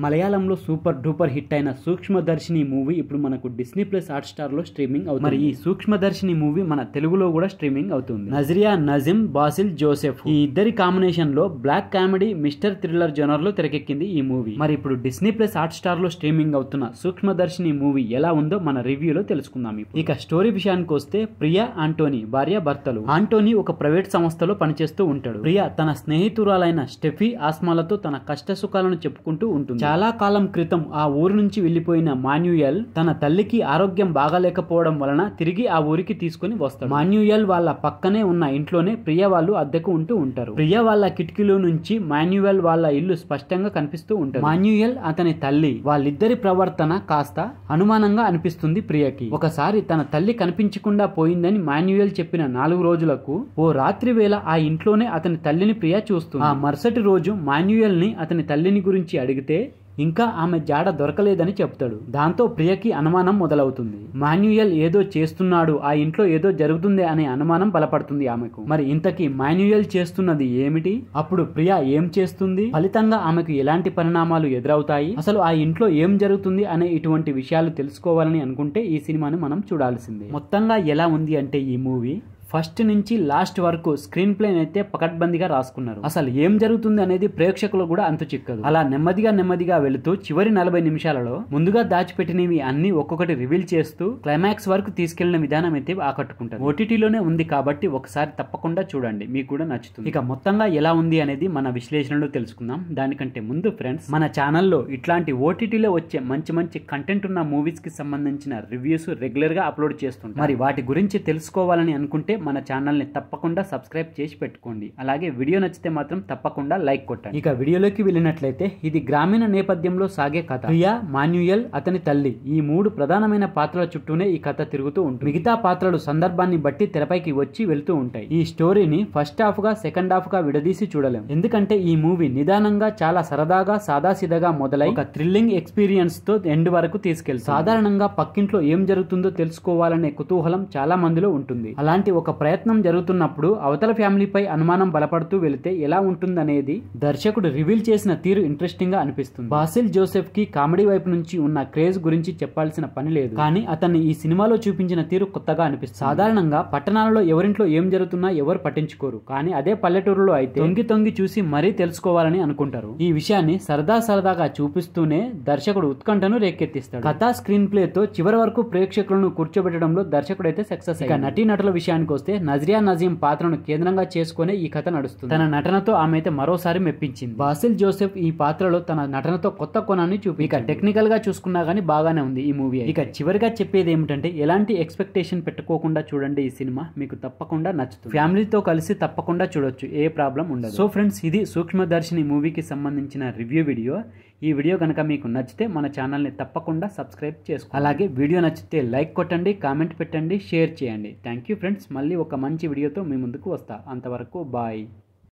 మలయాళంలో super duper hit అయిన సూక్ష్మదర్శిని movie ఇప్పుడు మనకు డిస్నీ ప్లస్ హాట్ స్టార్ లో స్ట్రీమింగ్ అవుతుంది. మరి ఈ సూక్ష్మదర్శిని మూవీ మన తెలుగులో కూడా స్ట్రీమింగ్ అవుతుంది. నజరియా నజీం, బాసిల్ జోసెఫ్ ఈ ఇద్దరి కాంబినేషన్ లో black comedy mystery thriller genre లో తెరకెక్కింది ఈ మూవీ. మరి ఇప్పుడు డిస్నీ ప్లస్ హాట్ స్టార్ లో స్ట్రీమింగ్ అవుతున్న సూక్ష్మదర్శిని మూవీ ఎలా ఉందో మన రివ్యూలో తెలుసుకుందాం. ఇక స్టోరీ విషయానికి వస్తే, ప్రియా ఆంటోనీ భార్య భర్తలు. ఆంటోనీ ఒక ప్రైవేట్ సంస్థలో పనిచేస్తూ ఉంటాడు. ప్రియా తన స్నేహితురాలైన స్టెఫీ ఆస్మాలతో తన కష్ట సుఖాలను చెప్పుకుంటూ ఉంటుంది. చాలా కాలం క్రితం ఆ ఊరు నుంచి వెళ్లిపోయిన మాన్యుయల్ తన తల్లికి ఆరోగ్యం బాగాలేకపోవడం వలన తిరిగి ఆ ఊరికి తీసుకుని వస్తాడు. మాన్యుయల్ వాళ్ళ పక్కనే ఉన్న ఇంట్లోనే ప్రియా వాళ్ళు అద్దెకు ఉంటూ ఉంటారు. ప్రియా వాళ్ళ కిటికీలో నుంచి మాన్యుయల్ వాళ్ళ ఇల్లు స్పష్టంగా కనిపిస్తూ ఉంటుంది. మాన్యుయల్ అతని తల్లి, వాళ్ళిద్దరి ప్రవర్తన కాస్త అనుమానంగా అనిపిస్తుంది ప్రియకి. ఒకసారి తన తల్లి కనిపించకుండా పోయిందని మాన్యుయల్ చెప్పిన 4 రోజులకు ఓ రాత్రి వేళ ఆ ఇంట్లోనే అతని తల్లిని ప్రియా చూస్తుంది. ఆ మరుసటి రోజు మాన్యుయల్ ని అతని తల్లిని గురించి అడిగితే ఇంకా ఆమె జాడ దొరకలేదని చెప్తాడు. దాంతో ప్రియకి అనుమానం మొదలవుతుంది. మాన్యుయల్ ఏదో చేస్తున్నాడు, ఆ ఇంట్లో ఏదో జరుగుతుంది అనే అనుమానం బలపడుతుంది ఆమెకు. మరి ఇంతకీ మాన్యుయల్ చేస్తున్నది ఏమిటి? అప్పుడు ప్రియా ఏం చేస్తుంది? ఫలితంగా ఆమెకు ఎలాంటి పరిణామాలు ఎదురవుతాయి? అసలు ఆ ఇంట్లో ఏం జరుగుతుంది అనే ఇటువంటి విషయాలు తెలుసుకోవాలని అనుకుంటే ఈ సినిమాని మనం చూడాల్సిందే. మొత్తంగా ఎలా ఉంది అంటే ఈ మూవీ ఫస్ట్ నుంచి లాస్ట్ వరకు స్క్రీన్ ప్లే అయితే పకడ్బందీగా రాసుకున్నారు. అసలు ఏం జరుగుతుంది అనేది ప్రేక్షకులు కూడా అంతు చిక్కదు. అలా నెమ్మదిగా వెళుతూ చివరి 40 నిమిషాలలో ముందుగా దాచిపెట్టినవి అన్ని ఒక్కొక్కటి రివీల్ చేస్తూ క్లైమాక్స్ వరకు తీసుకెళ్లిన విధానం అయితే ఆకట్టుకుంటారు. ఓటీటీలోనే ఉంది కాబట్టి ఒకసారి తప్పకుండా చూడండి, మీకు కూడా నచ్చుతుంది. ఇక మొత్తంగా ఎలా ఉంది అనేది మన విశ్లేషణలో తెలుసుకుందాం. దానికంటే ముందు ఫ్రెండ్స్, మన ఛానల్లో ఇట్లాంటి ఓటీటీలో వచ్చే మంచి కంటెంట్ ఉన్న మూవీస్ కి సంబంధించిన రివ్యూస్ రెగ్యులర్ గా అప్లోడ్ చేస్తుంటాం. మరి వాటి గురించి తెలుసుకోవాలని అనుకుంటే మన ఛానల్ ని తప్పకుండా సబ్స్క్రైబ్ చేసి పెట్టుకోండి. అలాగే వీడియో నచ్చితే మాత్రం తప్పకుండా లైక్ కొట్టండి. ఇక వీడియోలోకి వెళ్ళినట్లయితే, ఇది గ్రామీణ నేపథ్యంలో సాగే కథ. ప్రియా, మాన్యుయల్, అతని తల్లి ఈ 3 ప్రధానమైన పాత్రల చుట్టూనే ఈ కథ తిరుగుతూ ఉంటుంది. మిగతా పాత్రలు సందర్భాన్ని బట్టి తెరపైకి వచ్చి వెళ్తూ ఉంటాయి. ఈ స్టోరీని ఫస్ట్ హాఫ్ గా సెకండ్ హాఫ్ గా విడదీసి చూడలేం. ఎందుకంటే ఈ మూవీ నిదానంగా చాలా సరదాగా సాదాసీదాగా మొదలై ఒక థ్రిల్లింగ్ ఎక్స్పీరియన్స్ తో ఎండ్ వరకు తీసుకెళ్తుంది. సాధారణంగా పక్కింట్లో ఏం జరుగుతుందో తెలుసుకోవాలనే కుతూహలం చాలా మందిలో ఉంటుంది. అలాంటి ఒక ప్రయత్నం జరుగుతున్నప్పుడు అవతల ఫ్యామిలీపై అనుమానం బలపడుతూ వెళితే ఎలా ఉంటుందనేది దర్శకుడు రివీల్ చేసిన తీరు ఇంట్రెస్టింగ్ గా అనిపిస్తుంది. బాసిల్ జోసెఫ్ కి కామెడీ వైపు నుంచి ఉన్న క్రేజ్ గురించి చెప్పాల్సిన పని లేదు, కానీ అతన్ని ఈ సినిమాలో చూపించిన తీరు కొత్తగా అనిపిస్తుంది. సాధారణంగా పట్టణాలలో ఎవరింట్లో ఏం జరుగుతున్నా ఎవరు పట్టించుకోరు, కానీ అదే పల్లెటూరులో అయితే తొంగి చూసి మరీ తెలుసుకోవాలని అనుకుంటారు. ఈ విషయాన్ని సరదాగా చూపిస్తూనే దర్శకుడు ఉత్కంఠను రేకెత్తిస్తాడు. కథా స్క్రీన్ ప్లే తో చివరి వరకు ప్రేక్షకులను కూర్చోబెట్టడంలో దర్శకుడైతే సక్సెస్. ఇక నటీనటుల విషయానికి వస్తే, నజరియా నజీం పాత్రను కేంద్రంగా చేసుకునే ఈ కథ నడుస్తుంది. తన నటనతో ఆమె అయితే మరోసారి మెప్పించింది. బాసిల్ జోసెఫ్ ఈ పాత్రలో తన నటనతో కొత్త కోణాన్ని చూపి ఇక టెక్నికల్ గా చూసుకున్నా గానీ బాగానే ఉంది ఈ మూవీ. ఇక చివరిగా చెప్పేది ఏమిటంటే, ఎలాంటి ఎక్స్పెక్టేషన్ పెట్టుకోకుండా చూడండి, ఈ సినిమా మీకు తప్పకుండా నచ్చుతుంది. ఫ్యామిలీతో కలిసి తప్పకుండా చూడొచ్చు, ఏ ప్రాబ్లం ఉండదు. సో ఫ్రెండ్స్, ఇది సూక్ష్మదర్శిని మూవీకి సంబంధించిన రివ్యూ వీడియో. ఈ వీడియో కనుక మీకు నచ్చితే మన ఛానల్ని తప్పకుండా సబ్స్క్రైబ్ చేసుకోండి. అలాగే వీడియో నచ్చితే లైక్ కొట్టండి, కామెంట్ పెట్టండి, షేర్ చేయండి. Thank you friends. మళ్ళీ ఒక మంచి వీడియోతో మీ ముందుకు వస్తా. అంతవరకు బాయ్.